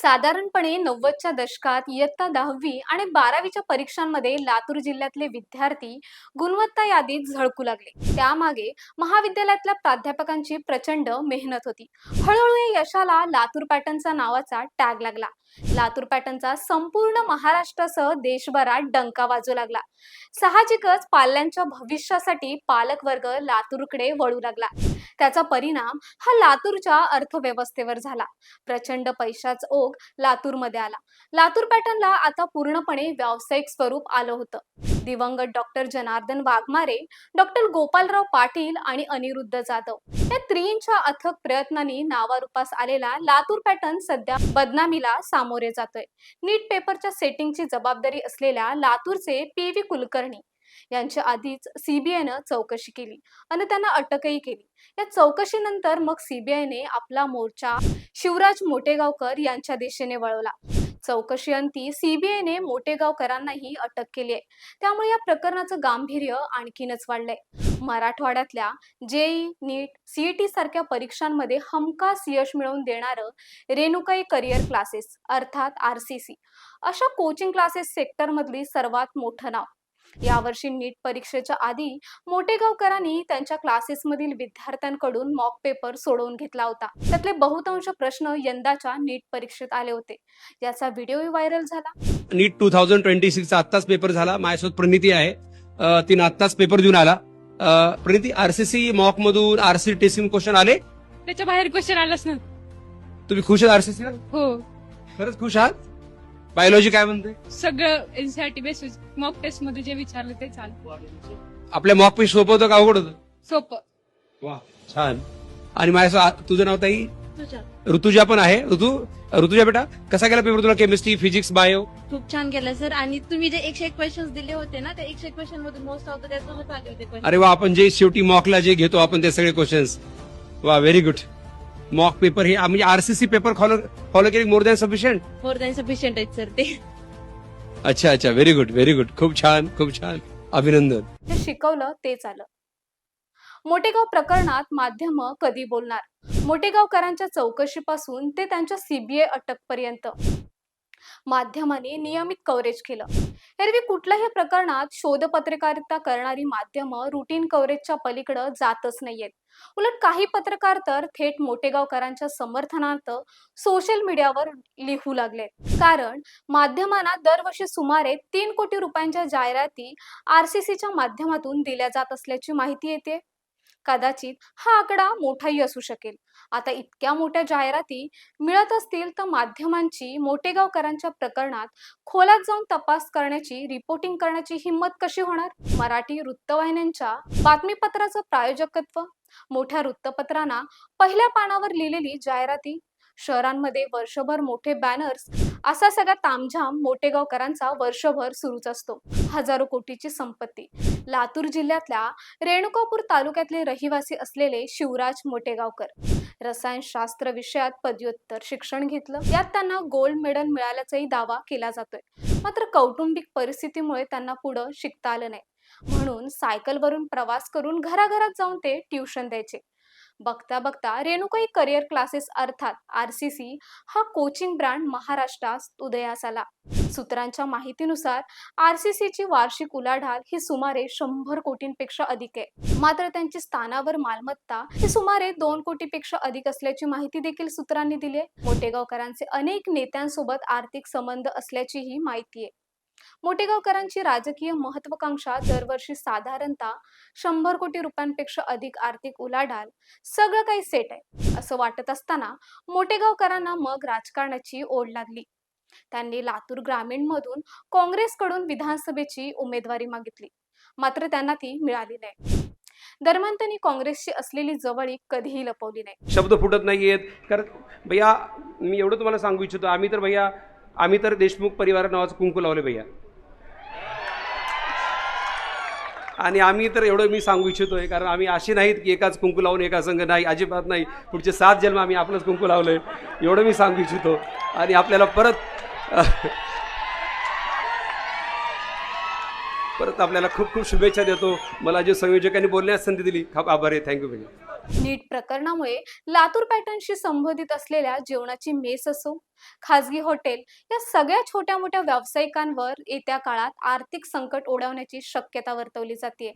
साधारणपणे 90च्या दशकात इयत्ता 10वी आणि 12वीच्या परीक्षांमध्ये लातूर जिल्ह्यातले विद्यार्थी गुणवत्ता यादीत झळकू लागले. त्यामागे महाविद्यालयातल्या प्राध्यापकांची प्रचंड मेहनत होती. हळूहळू या यशाला लातूर पॅटर्नचा नावाचा टॅग लागला. लातूर पॅटर्नचा संपूर्ण महाराष्ट्रासह देशभरात डंका वाजू लागला. साहजिकच पाल्यांच्या भविष्यासाठी पालकवर्ग लातूरकडे वळू लागला. त्याचा परिणाम हा लातूरच्या अर्थव्यवस्थेवर झाला. प्रचंड पैशाचा ओघ लातूरमध्ये आला. लातूर पॅटर्नला आता पूर्णपणे व्यावसायिक स्वरूप आलं होतं. दिवंगत डॉक्टर जनार्दन वाघमारे, डॉक्टर गोपालराव पाटील आणि अनिरुद्ध जाधव या त्रिंच्या अथक प्रयत्नांनी नावारूपास आलेला लातूर पॅटर्न सध्या बदनामीला सामोरे जातोय. नीट पेपरच्या सेटिंगची जबाबदारी असलेल्या लातूरचे पी.व्ही. कुलकर्णी यांची आधीच सीबीआयनं चौकशी केली आणि त्यांना अटकही केली. या चौकशीनंतर मग सीबीआयने आपला मोर्चा शिवराज मोटेगावकर यांच्या दिशेने वळवला. चौकशी अंती सीबीआयने मोटेगावकरांनाही अटक केली आहे. त्यामुळे या प्रकरणाचं गांभीर्य आणखीनच वाढलंय. मराठवाड्यातल्या जेई, नीट, सीईटी सारख्या परीक्षांमध्ये हमखास यश मिळवून देणारं रेणुकाई करिअर क्लासेस अर्थात आरसीसी अशा कोचिंग क्लासेस सेक्टरमधली सर्वात मोठं नाव. यावर्षी नीट परीक्षेच्या आधी मोटेगावकरांनी त्यांच्या क्लासेसमधील विद्यार्थ्यांकडून मॉक पेपर सोडवून घेतला होता. त्यातले बहुतांश प्रश्न यंदाच्या नीट परीक्षेत आले होते. याचा व्हिडिओही व्हायरल झाला. नीट 2026 चा आत्ताच पेपर झाला. माझ्यासोबत प्रणिती आहे, तिने आत्ताच पेपर देऊन आला. प्रणिती, आरसीसी मॉक मधून आरसी टेस्टिंग क्वेश्चन आले? त्याच्या बाहेर क्वेश्चन आलाच ना. तुम्ही खुश आहात आरसीसी? हो, खरंच खुश आहात? बायोलॉजी काय म्हणते? सगळं एनसीईआरटी बेसिस मॉक टेस्ट मध्ये जे विचारलं ते चालू. आपल्या मॉक पेज सोपं होतं का अवघड होतं? सोपं. वा, छान. आणि माझ्यासोबत तुझं नाव ताई? ऋतुजा पण आहे. ऋतुजा बेटा, कसा गेला पेपर तुला? Chemistry, physics, bio? खूप छान केलं सर. आणि तुम्ही जे 101 क्वेश्चन्स दिले होते ना, त्या 101 क्वेश्चन मधून मोस्ट ऑफ त्यातूनच आले होते question. अरे वा, आपण जे शेवटी मॉकला जे घेतो आपण ते सगळे क्वेश्चन्स. वा, व्हेरी गुड. मॉक पेपर हे म्हणजे आरसीसी पेपर फॉलो केली more than sufficient? More than sufficient आहेत सर ते. अच्छा अच्छा, व्हेरी गुड व्हेरी गुड. खूप छान खूप छान, अभिनंदन. जे शिकवलं तेच आलं. मोटेगाव प्रकरणात माध्यम कधी बोलणार? मोटेगावकरांच्या चौकशीपासून ते त्यांच्या सीबीआय अटकपर्यंत माध्यमांनी नियमित कव्हरेज केलं. एरवी कुठल्याही प्रकरणात शोध पत्रकारिता करणारी माध्यमं रुटीन कव्हरेजच्या पलीकडे जातच नाहीयेत. उलट काही पत्रकार तर थेट मोटेगावकरांच्या समर्थनार्थ सोशल मीडियावर लिहू लागलेत. कारण माध्यमांना दरवर्षी सुमारे 3 कोटी रुपयांच्या जाहिराती आरसीसीच्या माध्यमातून दिल्या जात असल्याची माहिती येते. कदाचित हा आकडा मोठाही असू शकेल. आता इतक्या मोठ्या जाहिराती मिळत असतील तर माध्यमांची मोटेगावकरांच्या प्रकरणात खोलात जाऊन तपास करण्याची, रिपोर्टिंग करण्याची हिंमत कशी होणार? मराठी वृत्तवाहिन्यांच्या बातमीपत्राचं प्रायोजकत्व, मोठ्या वृत्तपत्रांना पहिल्या पानावर लिहिलेली जाहिराती, शहरांमध्ये वर्षभर मोठे बॅनर्स, असा सगळा तामझाम मोटेगावकरांचा वर्षभर सुरूच असतो. हजारो कोटीची संपत्ती. लातूर जिल्ह्यातल्या रेणुकापूर तालुक्यातले रहिवासी असलेले शिवराज मोटेगावकर रसायनशास्त्र विषयात पदव्युत्तर शिक्षण घेतलं. यात त्यांना गोल्ड मेडल मिळाल्याचाही दावा केला जातोय. मात्र कौटुंबिक परिस्थितीमुळे त्यांना पुढे शिकता आलं नाही. म्हणून सायकलवरून प्रवास करून घराघरात जाऊन ते ट्युशन द्यायचे. बघता बघता रेणुकाई करिअर क्लासेस अर्थात आरसीसी हा कोचिंग ब्रँड महाराष्ट्रात उदयास आला. सूत्रांच्या माहितीनुसार आरसीसीची वार्षिक उलाढाल ही सुमारे 100 कोटींपेक्षा अधिक आहे. मात्र त्यांची स्थानावर मालमत्ता ही सुमारे 2 कोटीपेक्षा अधिक असल्याची माहिती देखील सूत्रांनी दिली आहे. मोटेगावकरांचे अनेक नेत्यांसोबत आर्थिक संबंध असल्याचीही माहिती आहे. मोटेगावकरांची राजकीय महत्वाकांक्षा दरवर्षी साधारणतः 100 कोटी रुपयांपेक्षा अधिक आर्थिक उलाढाल, सगळं काही सेट आहे असं वाटत असताना मोटेगावकरांना मग राजकारणाची ओढ लागली. त्यांनी लातूर ग्रामीण मधून काँग्रेसकडून विधानसभेची उमेदवारी मागितली. मात्र त्यांना ती मिळाली नाही. दरम्यान त्यांनी काँग्रेसशी असलेली जवळीक कधीही लपवली नाही. शब्द फुटत नाहीयेत. कारण भैया, मी एवढं तुम्हाला सांगू इच्छितो, आम्ही तर देशमुख परिवार नावाचं कुंकू लावले भैया. आणि आम्ही तर एवढं मी सांगू इच्छितोय, कारण आम्ही अशी नाहीत की एकाच कुंकू लावून एका संघ, नाही, अजिबात नाही. पुढचे 7 जन्म आम्ही आपलंच कुंकू लावलंय, एवढं मी सांगू इच्छितो. आणि आपल्याला परत आपल्याला खूप खूप शुभेच्छा देतो. मला जे संयोजकांनी बोलण्यास संधी दिली, खूप आभार आहे. थँक्यू भैया. नीट प्रकरणामुळे लातूर पॅटर्नशी संबंधित असलेल्या जेवणाची मेस असो, खाजगी हॉटेल या सगळ्या छोट्या मोठ्या व्यावसायिकांवर येत्या काळात आर्थिक संकट ओढवण्याची शक्यता वर्तवली जाते.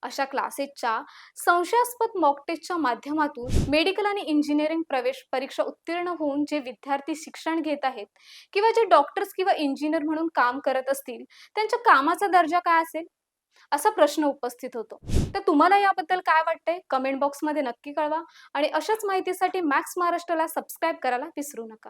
अशा क्लासेसच्या संशयास्पद मॉक टेस्टच्या माध्यमातून मेडिकल आणि इंजिनिअरिंग प्रवेश परीक्षा उत्तीर्ण होऊन जे विद्यार्थी शिक्षण घेत आहेत किंवा जे डॉक्टर्स किंवा इंजिनियर म्हणून काम करत असतील, त्यांच्या कामाचा दर्जा काय असेल असा प्रश्न उपस्थित होतो. तर तुम्हाला याबद्दल काय वाटतंय कमेंट बॉक्समध्ये नक्की कळवा आणि अशाच माहितीसाठी मॅक्स महाराष्ट्राला सबस्क्राईब करायला विसरू नका.